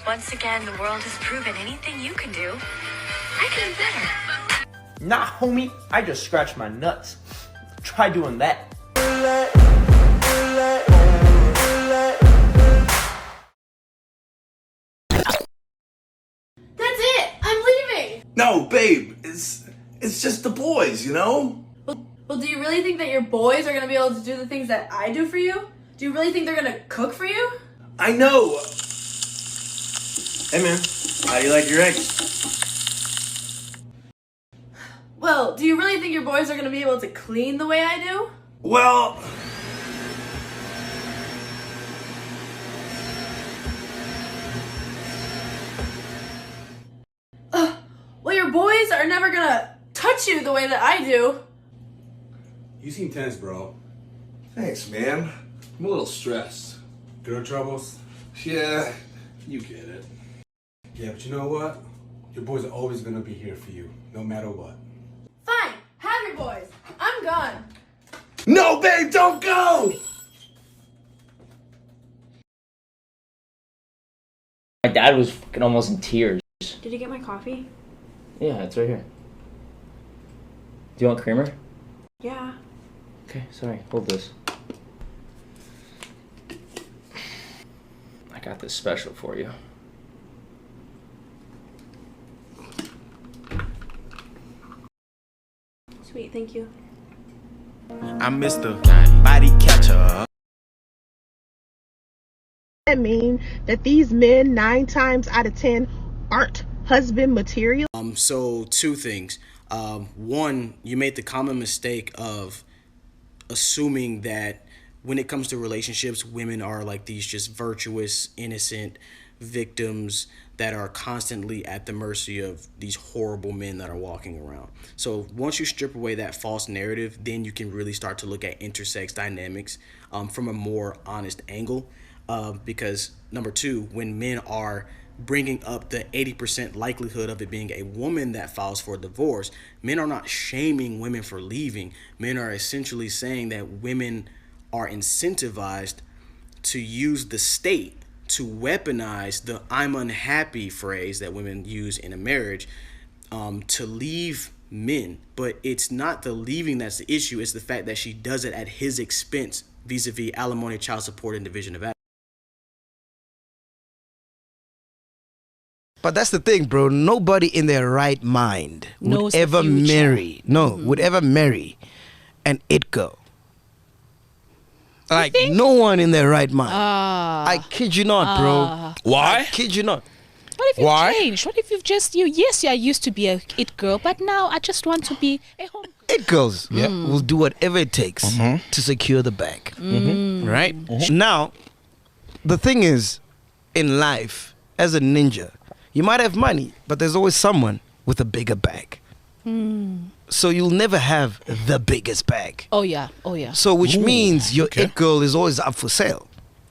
Once again, the world has proven anything you can do, I can do better. Nah, homie, I just scratched my nuts. Try doing that. That's it! I'm leaving! No, babe, it's just the boys, you know? Well, do you really think that your boys are gonna be able to do the things that I do for you? Do you really think they're gonna cook for you? I know. Hey man, how do you like your eggs? Well, do you really think your boys are gonna be able to clean the way I do? Well, Well, your boys are never gonna touch you the way that I do. You seem tense, bro. thanks, man. I'm a little stressed. Girl troubles? Yeah, you get it. Yeah, but you know what? Your boys are always gonna be here for you, no matter what. Fine, have your boys. I'm gone. No, babe, don't go! My dad was fucking almost in tears. Did you get my coffee? Yeah, it's right here. Do you want creamer? Yeah. Okay, sorry. Hold this. I got this special for you. Sweet, thank you. I'm Mr. Body Catcher. That mean that these men 9 times out of 10 aren't husband material? So two things. One, you made the common mistake of assuming that when it comes to relationships, women are like these just virtuous, innocent victims that are constantly at the mercy of these horrible men that are walking around. So once you strip away that false narrative, then you can really start to look at intersex dynamics from a more honest angle. Because number two, when men are bringing up the 80% likelihood of it being a woman that files for divorce, men are not shaming women for leaving. Men are essentially saying that women are incentivized to use the state to weaponize the "I'm unhappy" phrase that women use in a marriage to leave men. But it's not the leaving that's the issue. It's the fact that she does it at his expense vis-a-vis alimony, child support, and division of assets. But that's the thing, bro. Nobody in their right mind Knows would the ever future. would ever marry an it girl. Like, no one in their right mind. I kid you not, bro. Why? I kid you not. What if you've Why? changed? What if you've just, yes, I used to be a it girl, but now I just want to be a home girl. It girls will do whatever it takes to secure the bag. Right? Now, the thing is, in life, as a ninja, you might have money, but there's always someone with a bigger bag. So you'll never have the biggest bag. Oh, yeah. Oh, yeah. So which means your it girl is always up for sale.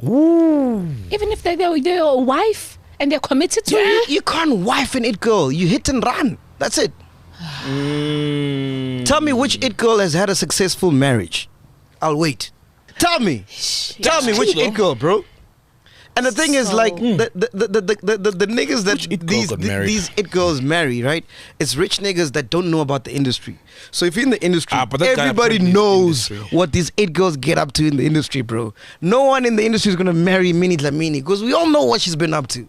Even if they're a wife and they're committed to you? You can't wife an it girl. You hit and run. That's it. Tell me which it girl has had a successful marriage. I'll wait. Tell me. Tell me which it girl, bro. And the thing is, like, the niggas that these it girls marry, right? It's rich niggas that don't know about the industry. So if you're in the industry, everybody knows what these it girls get up to in the industry, bro. No one in the industry is gonna marry Minnie Dlamini because we all know what she's been up to.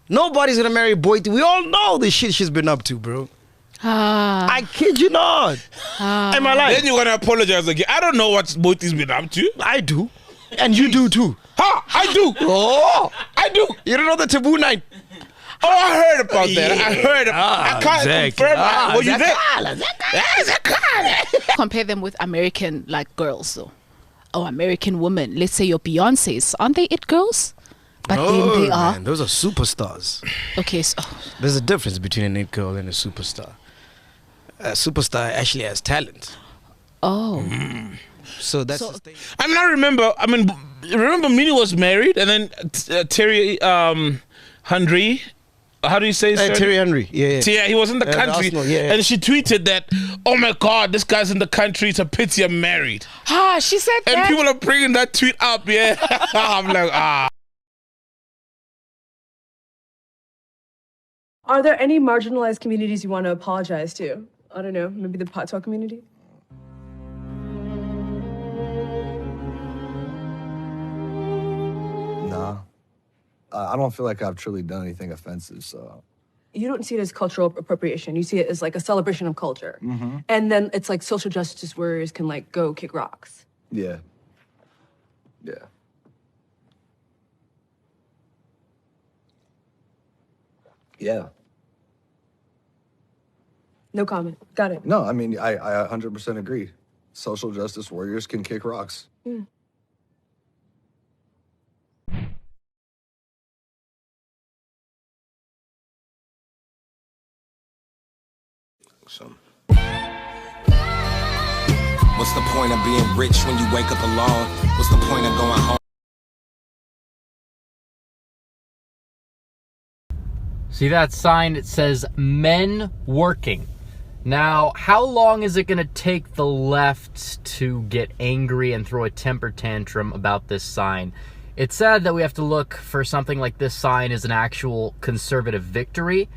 Nobody's gonna marry Boyti. We all know the shit she's been up to, bro. I kid you not. Am I lying? Then you're gonna apologize again. I don't know what Boyti's been up to. I do. And you do too. Ha! I do. Oh, I do. you don't know the taboo night? Oh, I heard about that. I heard. I can't confirm. Were you there? Compare them with American, like, girls, though. Or American women. Let's say your Beyoncés. Aren't they it girls? But then they are. Man, those are superstars. Okay, so... There's a difference between an it girl and a superstar. A superstar actually has talent. Oh. So that's the thing. I mean, remember Minnie was married, and then Terry Henry, how do you say his Terry Henry, yeah. Yeah, he was in the country, Arsenal, yeah. and she tweeted that, "Oh my God, this guy's in the country. It's a pity I'm married." She said that. And people are bringing that tweet up, yeah. I'm like, Are there any marginalized communities you want to apologize to? I don't know, maybe the Patois community? Nah. I don't feel like I've truly done anything offensive, so. You don't see it as cultural appropriation. You see it as like a celebration of culture. And then it's like social justice warriors can like go kick rocks. Yeah. Yeah. Yeah. No comment. Got it. No, I mean, I 100% agree. Social justice warriors can kick rocks. Yeah. So. What's the point of being rich when you wake up alone? What's the point of going home? See that sign? It says men working. Now, how long is it going to take the left to get angry and throw a temper tantrum about this sign? It's sad that we have to look for something like this sign as an actual conservative victory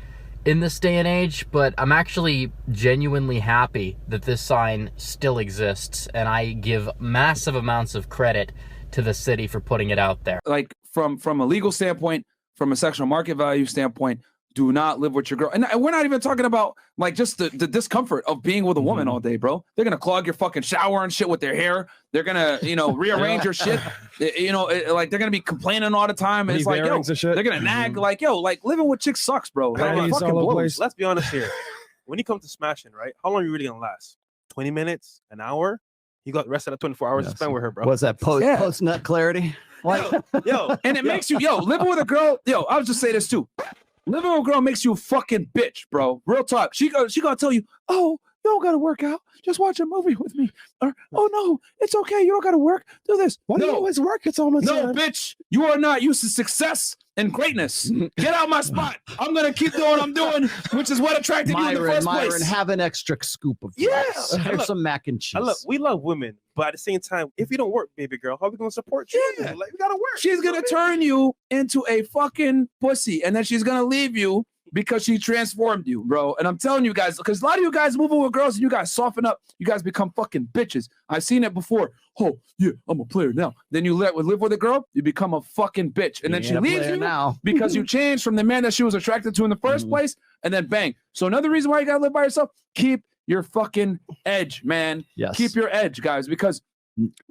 in this day and age, but I'm actually genuinely happy that this sign still exists, and I give massive amounts of credit to the city for putting it out there. Like from a legal standpoint, from a sexual market value standpoint, do not live with your girl. And we're not even talking about like just the discomfort of being with a woman all day, bro. They're gonna clog your fucking shower and shit with their hair. They're gonna, rearrange your shit. Like they're gonna be complaining all the time. And it's like, yo, they're gonna nag. Like, yo, like living with chicks sucks, bro. Like, it fucking blows. Let's be honest here. When you come to smashing, right? How long are you really gonna last? 20 minutes, an hour? You got the rest of the 24 hours to spend with her, bro. What's that post nut clarity? Yo, and it makes you, living with a girl. I'll just say this too. Living with a girl makes you a fucking bitch, bro. Real talk. She gonna tell you, oh, you don't gotta work out. Just watch a movie with me. Or, oh no, it's okay. You don't gotta work. Do this. Why do you always work? It's almost no, bitch. You are not used to success and greatness. Get out my spot. I'm gonna keep doing what I'm doing, which is what attracted you in the first place. Myron, have an extra scoop of rice. Have some mac and cheese. Look, we love women, but at the same time, if you don't work, baby girl, how are we gonna support you? Yeah. Like, we gotta work. She's gonna turn you into a fucking pussy, and then she's gonna leave you because she transformed you, bro. And I'm telling you guys, because a lot of you guys moving with girls and you guys soften up, you guys become fucking bitches. I've seen it before. Oh, yeah, I'm a player now. Then you live with a girl, you become a fucking bitch. And then she leaves you now because you changed from the man that she was attracted to in the first place, and then bang. So another reason why you gotta live by yourself, keep your fucking edge, man. Yes. Keep your edge, guys, because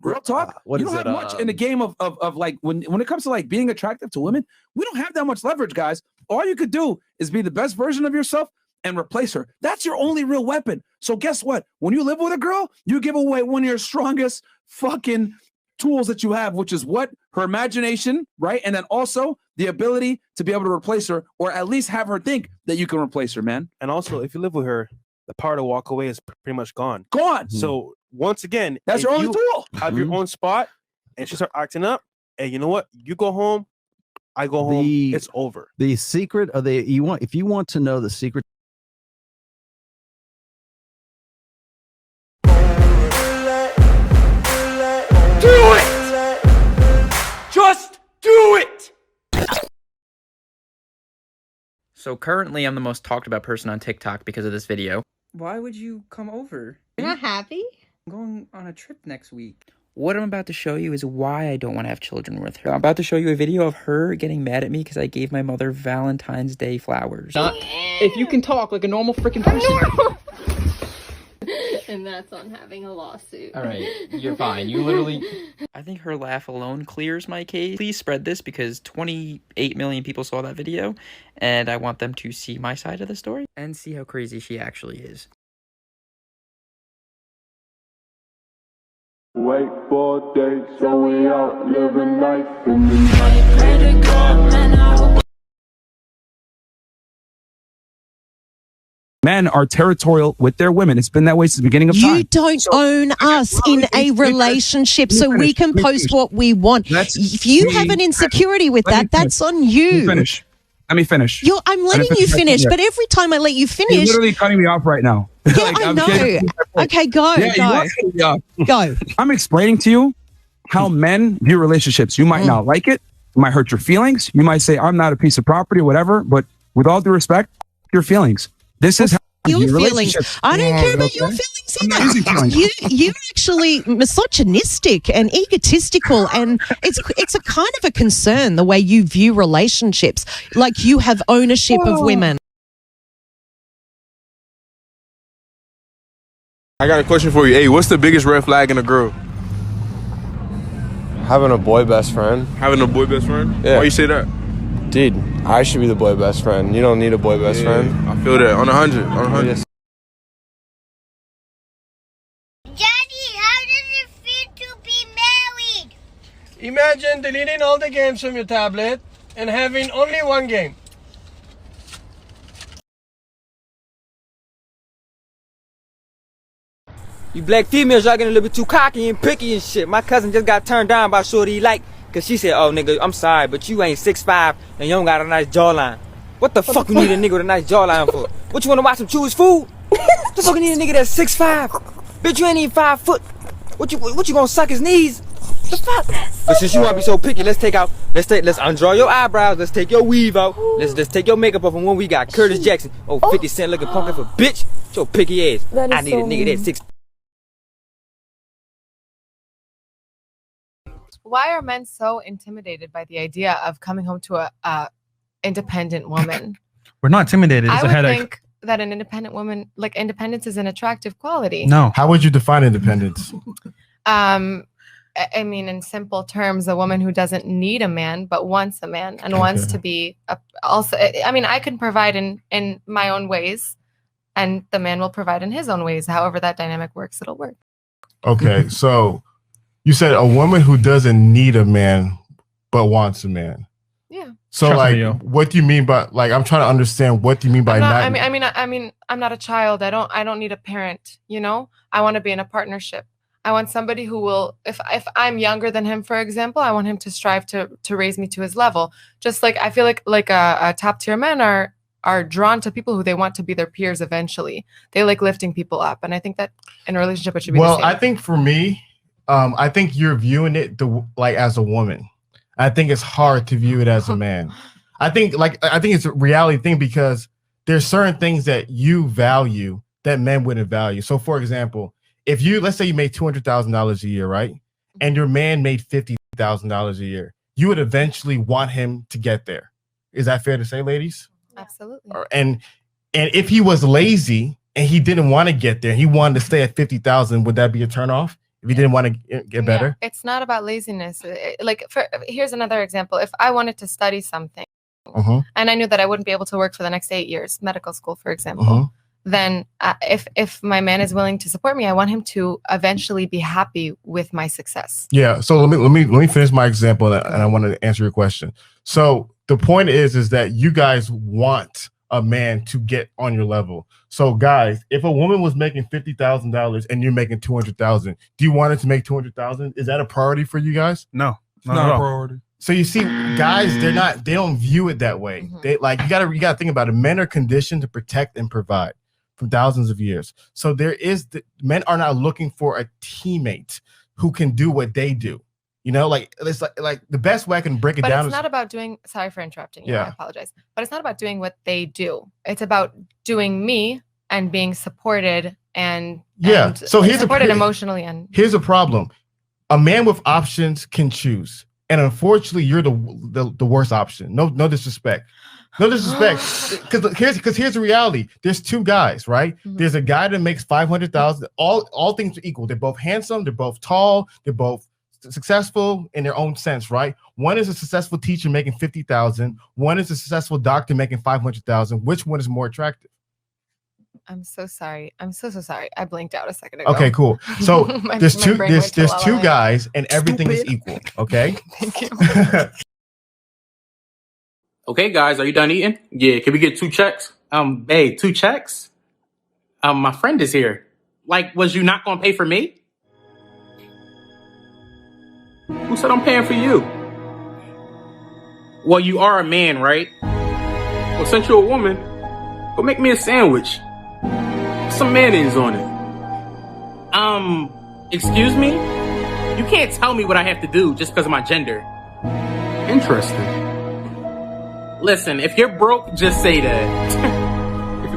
real talk, you don't have much in the game of like when it comes to like being attractive to women, we don't have that much leverage, guys. All you could do is be the best version of yourself and replace her. That's your only real weapon. So guess what? When you live with a girl, you give away one of your strongest fucking tools that you have, which is what? Her imagination, right? And then also the ability to be able to replace her, or at least have her think that you can replace her, man. And also, if you live with her, the power to walk away is pretty much gone. So once again, that's your only tool. Have your own spot, and she start acting up, and you know what? You go home, I go home. It's over. The secret of if you want to know the secret. Do it! Just do it! So currently I'm the most talked about person on TikTok because of this video. Why would you come over? You're not happy? I'm going on a trip next week. What I'm about to show you is why I don't want to have children with her. I'm about to show you a video of her getting mad at me because I gave my mother Valentine's Day flowers. If you can talk like a normal freaking person. And that's on having a lawsuit. All right, you're fine. You literally... I think her laugh alone clears my case. Please spread this because 28 million people saw that video, and I want them to see my side of the story and see how crazy she actually is. Wait for days, so we out living life in the night. Pray to God, man, I hope. Men are territorial with their women. It's been that way since the beginning of time. You don't own us in a relationship, so we can post what we want. If you have an insecurity with that, that's on you. Let me finish. I'm letting you finish, but every time I let you finish... You're literally cutting me off right now. Yeah, I know. Okay, go. Go. I'm explaining to you how men view relationships. You might not like it. It might hurt your feelings. You might say, I'm not a piece of property or whatever, but with all due respect, your feelings. This is how Your feelings. relationships. I don't care about Okay. your feelings I'm not using either. feelings. You're actually misogynistic and egotistical, and it's a kind of a concern the way you view relationships, like you have ownership of women. I got a question for you. Hey, what's the biggest red flag in a girl? Having a boy best friend. Having a boy best friend? Yeah. Why you say that? Dude, I should be the boy best friend. You don't need a boy best friend. I feel that. On 100. On 100. Yes. Imagine deleting all the games from your tablet and having only one game. You black females, y'all getting a little bit too cocky and picky and shit. My cousin just got turned down by shorty he like, cause she said, oh nigga, I'm sorry, but you ain't 6'5" and you don't got a nice jawline. What the fuck you need a nigga with a nice jawline for? What, you wanna watch some Chewy's food? The fuck you need a nigga that's 6'5"? Bitch, you ain't even 5 foot. What you gonna suck his knees? The fuck? But since you wanna be so picky, let's undraw your eyebrows, let's take your weave out, let's take your makeup off, and when we got Curtis Jackson, 50 Cent looking punk for bitch, your picky ass. I need a nigga that's 6'5". Why are men so intimidated by the idea of coming home to a independent woman? We're not intimidated. It's I a would headache. think that an independent woman, like independence, is an attractive quality. No. How would you define independence? I mean, in simple terms, a woman who doesn't need a man but wants a man and wants to be also. I mean, I can provide in my own ways, and the man will provide in his own ways. However that dynamic works, it'll work. Okay, so you said a woman who doesn't need a man but wants a man. Yeah. So Trust me, like, what do you mean by like? I'm trying to understand what do you mean by not? I mean, I'm not a child. I don't need a parent. You know, I want to be in a partnership. I want somebody who will, if I'm younger than him, for example, I want him to strive to raise me to his level. Just like I feel like a top tier men are drawn to people who they want to be their peers eventually. They like lifting people up, and I think that in a relationship it should be the same. I think for me, I think you're viewing it like as a woman. I think it's hard to view it as a man. I think it's a reality thing because there's certain things that you value that men wouldn't value. So for example, if let's say you made $200,000 a year, right? And your man made $50,000 a year, you would eventually want him to get there. Is that fair to say, ladies? Absolutely. And if he was lazy and he didn't want to get there, he wanted to stay at 50,000, would that be a turnoff? If you didn't want to get better? Yeah, it's not about laziness. Here's another example. If I wanted to study something and I knew that I wouldn't be able to work for the next 8 years, medical school, for example, then if my man is willing to support me, I want him to eventually be happy with my success. Yeah. So let me finish my example, and I want to answer your question. So the point is that you guys want a man to get on your level. So guys, if a woman was making $50,000 and you're making $200,000, do you want her to make $200,000? Is that a priority for you guys? No, not a priority. So you see, guys, they don't view it that way. They like you gotta think about it. Men are conditioned to protect and provide for thousands of years. So men are not looking for a teammate who can do what they do. You know, like it's like the best way I can break it down. But it's not about doing. Sorry for interrupting you. Yeah. I apologize. But it's not about doing what they do. It's about doing me and being supported and So here's supported emotionally. And here's a problem: a man with options can choose, and unfortunately, you're the worst option. No disrespect. No disrespect, because here's the reality. There's two guys, right? There's a guy that makes $500,000. All things are equal. They're both handsome. They're both tall. They're both successful in their own sense, right? One is a successful teacher making $50,000. One is a successful doctor making $500,000. Which one is more attractive? I'm so sorry. I'm so sorry. I blinked out a second ago. Okay, cool. So there's two LOL. guys, and everything is equal. Okay. Thank you. Okay, guys, are you done eating? Yeah, can we get 2 checks? Babe, 2 checks? My friend is here. Like, was you not gonna pay for me? Who said I'm paying for you? Well, you are a man, right? Well, since you're a woman, go make me a sandwich. Put some mayonnaise on it. Excuse me? You can't tell me what I have to do just because of my gender. Interesting. Listen, if you're broke, just say that.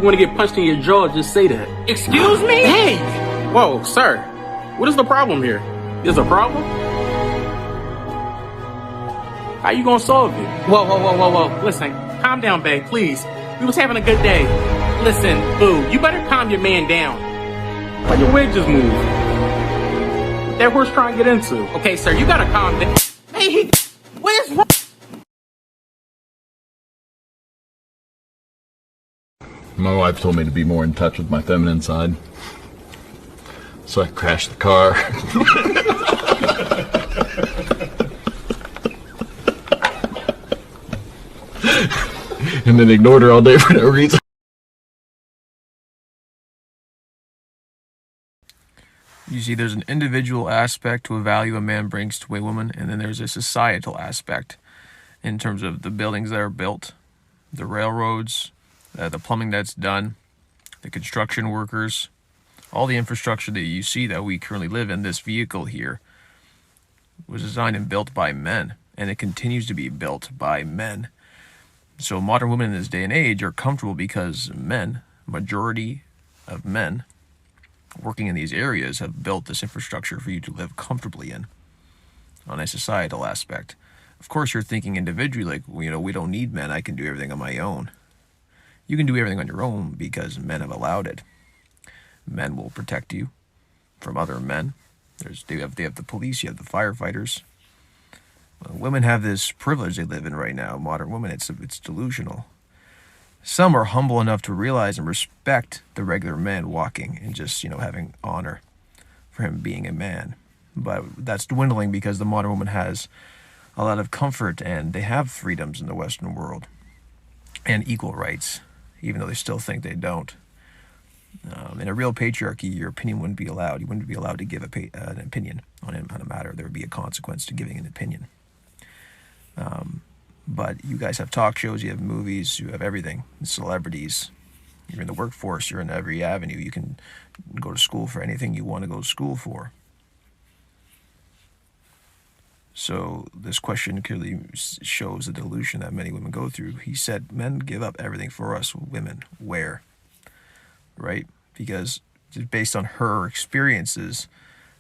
want to get punched in your jaw, just say that. Excuse me? Hey! Whoa, sir. What is the problem here? There's a problem? How you gonna solve it? Whoa. Listen, calm down, babe, please. We was having a good day. Listen, boo, you better calm your man down. Why your wig just moved? What that horse trying to get into? Okay, sir, you gotta calm down. Hey, where's wrong? My wife told me to be more in touch with my feminine side. So I crashed the car. And then ignored her all day for no reason. You see, there's an individual aspect to a value a man brings to a woman, and then there's a societal aspect in terms of the buildings that are built, the railroads, the plumbing that's done, the construction workers, all the infrastructure that you see that we currently live in. This vehicle here was designed and built by men, and it continues to be built by men. So modern women in this day and age are comfortable because men, majority of men working in these areas, have built this infrastructure for you to live comfortably in on a societal aspect. Of course, you're thinking individually, like, you know, we don't need men. I can do everything on my own. You can do everything on your own because men have allowed it. Men will protect you from other men. They have the police, you have the firefighters. Women have this privilege they live in right now. Modern women, it's delusional. Some are humble enough to realize and respect the regular man walking and just, you know, having honor for him being a man. But that's dwindling because the modern woman has a lot of comfort and they have freedoms in the Western world and equal rights, even though they still think they don't. In a real patriarchy, your opinion wouldn't be allowed. You wouldn't be allowed to give an opinion on a matter. There would be a consequence to giving an opinion. But you guys have talk shows, you have movies, you have everything, celebrities. You're in the workforce, you're in every avenue. You can go to school for anything you want to go to school for. So this question clearly shows the delusion that many women go through. He said, men give up everything for us women. Where? Right? Because based on her experiences,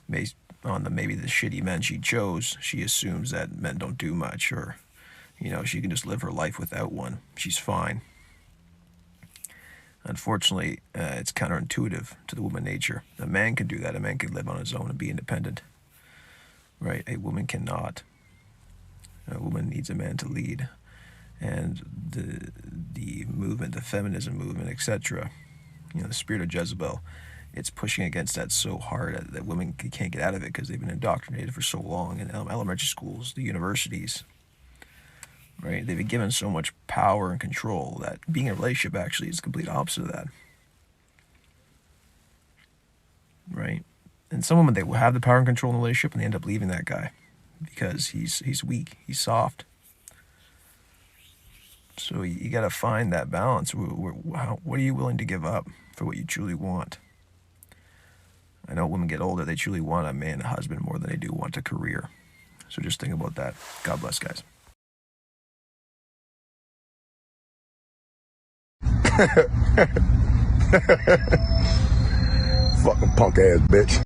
based on maybe the shitty men she chose, she assumes that men don't do much, or, you know, she can just live her life without one. She's fine. Unfortunately, it's counterintuitive to the woman nature. A man can do that. A man can live on his own and be independent. Right? A woman cannot. A woman needs a man to lead. And the movement, the feminism movement, etc., you know, the spirit of Jezebel, it's pushing against that so hard that women can't get out of it because they've been indoctrinated for so long in elementary schools, the universities. Right? They've been given so much power and control that being in a relationship actually is the complete opposite of that. Right? And some women, they will have the power and control in the relationship and they end up leaving that guy because he's weak, he's soft. So you got to find that balance. What are you willing to give up for what you truly want? I know women get older, they truly want a man, a husband, more than they do want a career. So just think about that. God bless, guys. Fucking punk ass bitch.